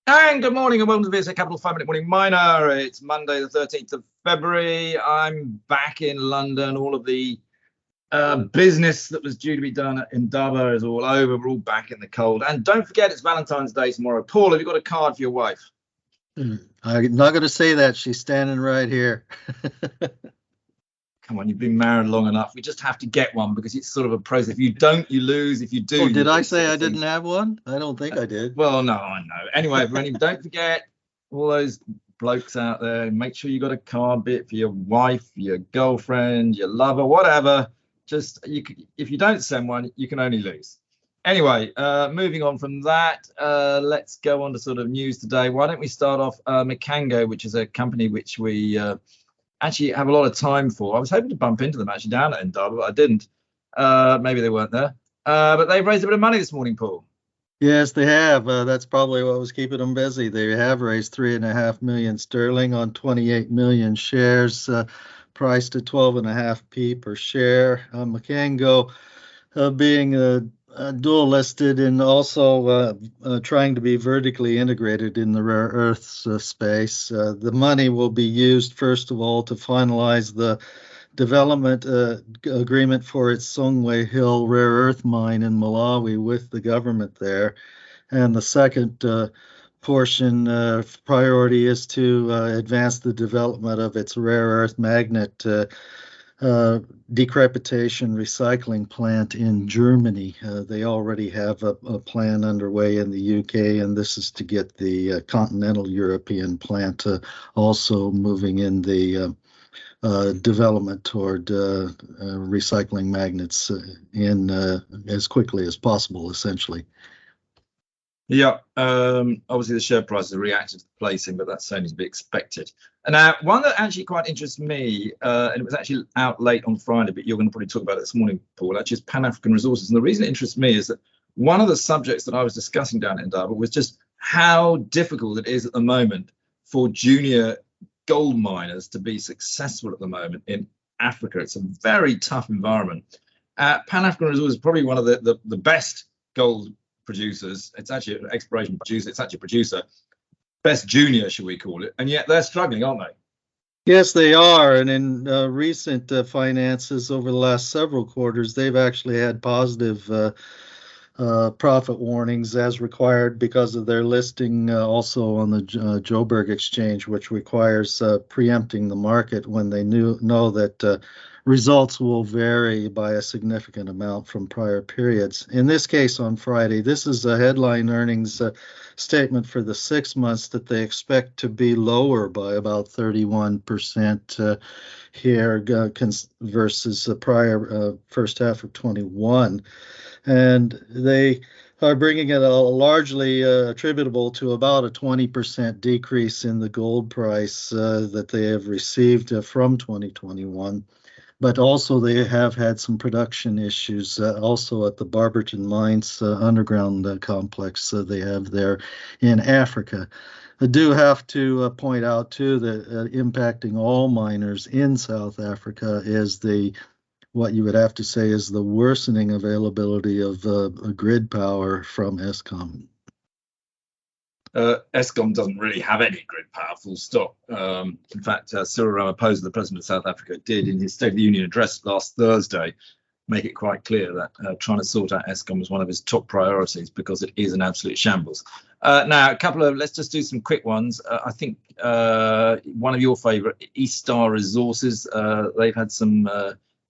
And good morning and welcome to the VSA Capital 5 Minute Morning Miner. It's Monday, the 13th of February. I'm back in London. All of the business that was due to be done at Indaba is all over. We're all back in the cold. And don't forget, it's Valentine's Day tomorrow. Paul, have you got a card for your wife? I'm not going to say that. She's standing right here. Come on, you've been married long enough. We just have to get one because it's sort of a process. If you don't, you lose. If you do, Oh, you did I lose, say sort of I thing. didn't have one? I don't think I did. Well, no, I know. Anyway, don't forget all those blokes out there. Make sure you got a card bit for your wife, your girlfriend, your lover, whatever. Just if you don't send one, you can only lose. Anyway, moving on from that, let's go on to sort of news today. Why don't we start off Mikango, which is a company which we actually have a lot of time for. I was hoping to bump into them actually down at Indaba, but I didn't. Maybe they weren't there. But they've raised a bit of money this morning, Paul. Yes, they have. That's probably what was keeping them busy. They have raised 3.5 million sterling on 28 million shares, priced at 12.5p per share. Macango being dual listed and also trying to be vertically integrated in the rare earths space. The money will be used, first of all, to finalize the development agreement for its Songwe Hill rare earth mine in Malawi with the government there. And the second portion priority is to advance the development of its rare earth magnet decrepitation recycling plant in Germany. They already have a plan underway in the UK, and this is to get the continental European plant also moving in the development toward recycling magnets in as quickly as possible, essentially. Yeah, obviously the share price has reacted to the placing, but that's only to be expected. And now, one that actually quite interests me, and it was actually out late on Friday, but you're going to probably talk about it this morning, Paul, actually is Pan-African Resources. And the reason it interests me is that one of the subjects that I was discussing down in Indaba was just how difficult it is at the moment for junior gold miners to be successful at the moment in Africa. It's a very tough environment. Pan-African Resources is probably one of the best gold producers. It's actually an exploration producer. It's actually a producer, best junior, should we call it? And yet they're struggling, aren't they? Yes, they are. And in recent finances over the last several quarters, they've actually had positive profit warnings as required because of their listing also on the Joburg exchange, which requires preempting the market when they know that results will vary by a significant amount from prior periods. In this case on Friday, this is a headline earnings statement for the 6 months that they expect to be lower by about 31% here versus the prior first half of 21. And they are bringing it largely attributable to about a 20% decrease in the gold price that they have received from 2021. But also they have had some production issues also at the Barberton Mines underground complex they have there in Africa. I do have to point out, too, that impacting all miners in South Africa is what you would have to say is the worsening availability of grid power from Eskom. Eskom doesn't really have any grid power, full stop. In fact, Cyril Ramaphosa, the president of South Africa, did in his State of the Union address last Thursday make it quite clear that trying to sort out Eskom is one of his top priorities because it is an absolute shambles. Now, let's just do some quick ones. I think one of your favorite, East Star Resources, they've had some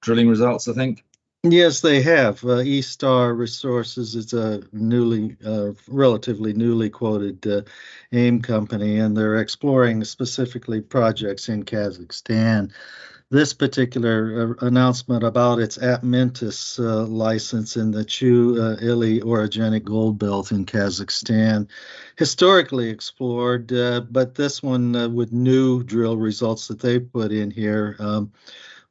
drilling results, I think. Yes, they have. East Star Resources is a relatively newly quoted AIM company, and they're exploring specifically projects in Kazakhstan. This particular announcement about its Atmentis license in the Chu-Ili orogenic gold belt in Kazakhstan, historically explored, but this one with new drill results that they put in here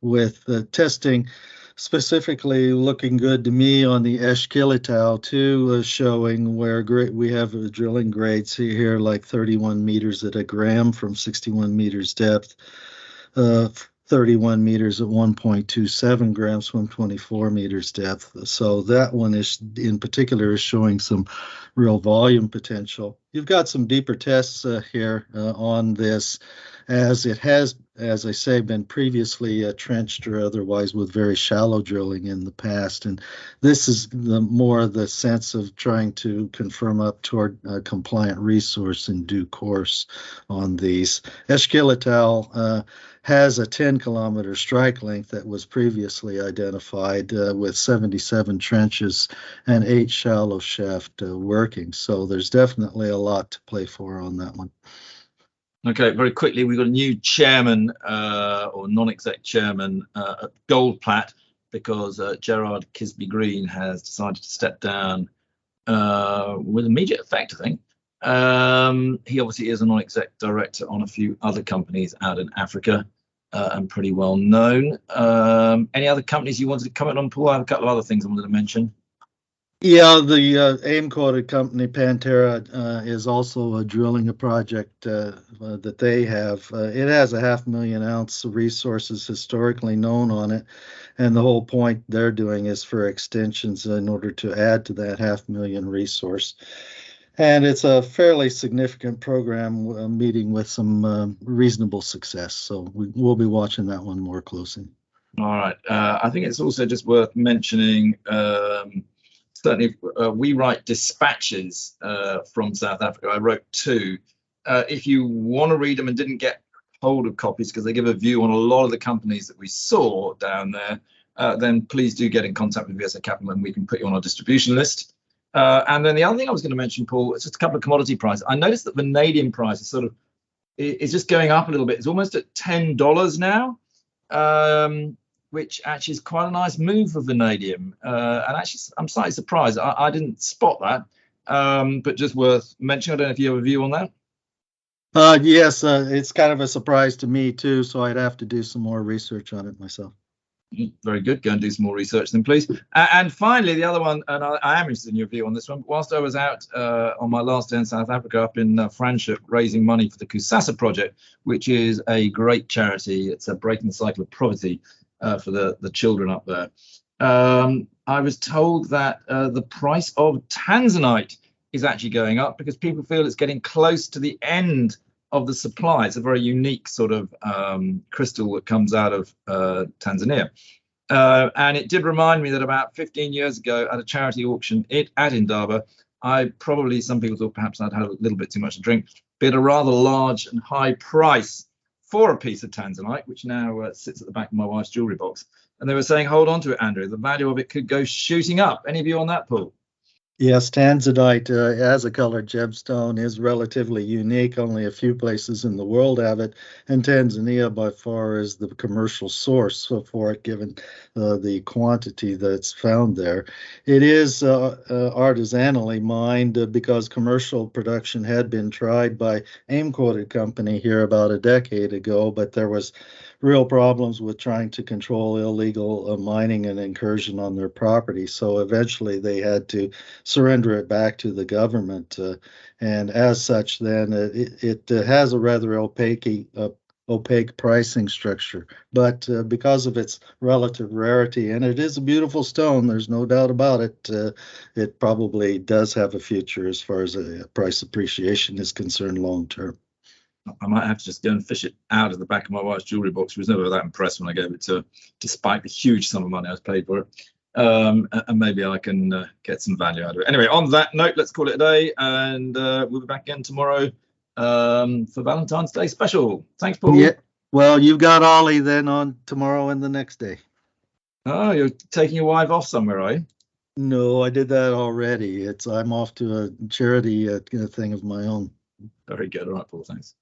with testing specifically looking good to me on the Eshkilitau too, showing where we have drilling grades here like 31 meters at a gram from 61 meters depth, 31 meters at 1.27 grams from 24 meters depth. So that one is in particular is showing some real volume potential. You've got some deeper tests here on this, as it has, as I say, been previously trenched or otherwise with very shallow drilling in the past. And this is more the sense of trying to confirm up toward a compliant resource in due course on these. Eshkil et al. Has a 10-kilometer strike length that was previously identified with 77 trenches and 8 shallow shaft working. So there's definitely a lot to play for on that one. Okay, very quickly, we've got a new chairman or non-exec chairman at Goldplat, because Gerard Kisby-Green has decided to step down with immediate effect, I think. He obviously is a non-exec director on a few other companies out in Africa and pretty well known. Any other companies you wanted to comment on, Paul? I have a couple of other things I wanted to mention. Yeah, the AIM-quoted company Pantera is also drilling a project that they have. It has a 500,000 ounce of resources historically known on it, and the whole point they're doing is for extensions in order to add to that 500,000 resource. And it's a fairly significant program, meeting with some reasonable success. So we'll be watching that one more closely. All right. I think it's also just worth mentioning, certainly we write dispatches from South Africa. I wrote 2. If you want to read them and didn't get hold of copies because they give a view on a lot of the companies that we saw down there, then please do get in contact with VSA Capital and we can put you on our distribution list. And then the other thing I was going to mention, Paul, is just a couple of commodity prices. I noticed that vanadium price is just going up a little bit. It's almost at $10 now, which actually is quite a nice move for vanadium. And actually, I'm slightly surprised. I didn't spot that, but just worth mentioning. I don't know if you have a view on that. Yes, it's kind of a surprise to me too, so I'd have to do some more research on it myself. Very good. Go and do some more research then, please. And finally, the other one, and I am interested in your view on this one. Whilst I was out on my last day in South Africa, up in Franschhoek, raising money for the Kusasa project, which is a great charity. It's a breaking the cycle of poverty for the children up there. I was told that the price of tanzanite is actually going up because people feel it's getting close to the end of the supply. It's a very unique sort of crystal that comes out of Tanzania. And it did remind me that about 15 years ago at a charity auction at Indaba, some people thought perhaps I'd had a little bit too much to drink, but a rather large and high price for a piece of tanzanite, which now sits at the back of my wife's jewelry box. And they were saying, hold on to it, Andrew. The value of it could go shooting up. Any view on that, Paul? Yes, tanzanite as a colored gemstone is relatively unique. Only a few places in the world have it, and Tanzania by far is the commercial source for it, given the quantity that's found there. It is artisanally mined because commercial production had been tried by AIM-quoted company here about a decade ago, but there was real problems with trying to control illegal mining and incursion on their property. So eventually they had to surrender it back to the government. And as such, then it has a rather opaque pricing structure. But because of its relative rarity, and it is a beautiful stone, there's no doubt about it, it probably does have a future as far as price appreciation is concerned long term. I might have to just go and fish it out of the back of my wife's jewelry box. She was never that impressed when I gave it to her, despite the huge sum of money I was paid for it. And maybe I can get some value out of it. Anyway, on that note, let's call it a day, and we'll be back again tomorrow for Valentine's Day special. Thanks, Paul. Yeah. Well, you've got Ollie then on tomorrow and the next day. Oh, you're taking your wife off somewhere, are you? No, I did that already. I'm off to a charity thing of my own. Very good. All right, Paul. Thanks.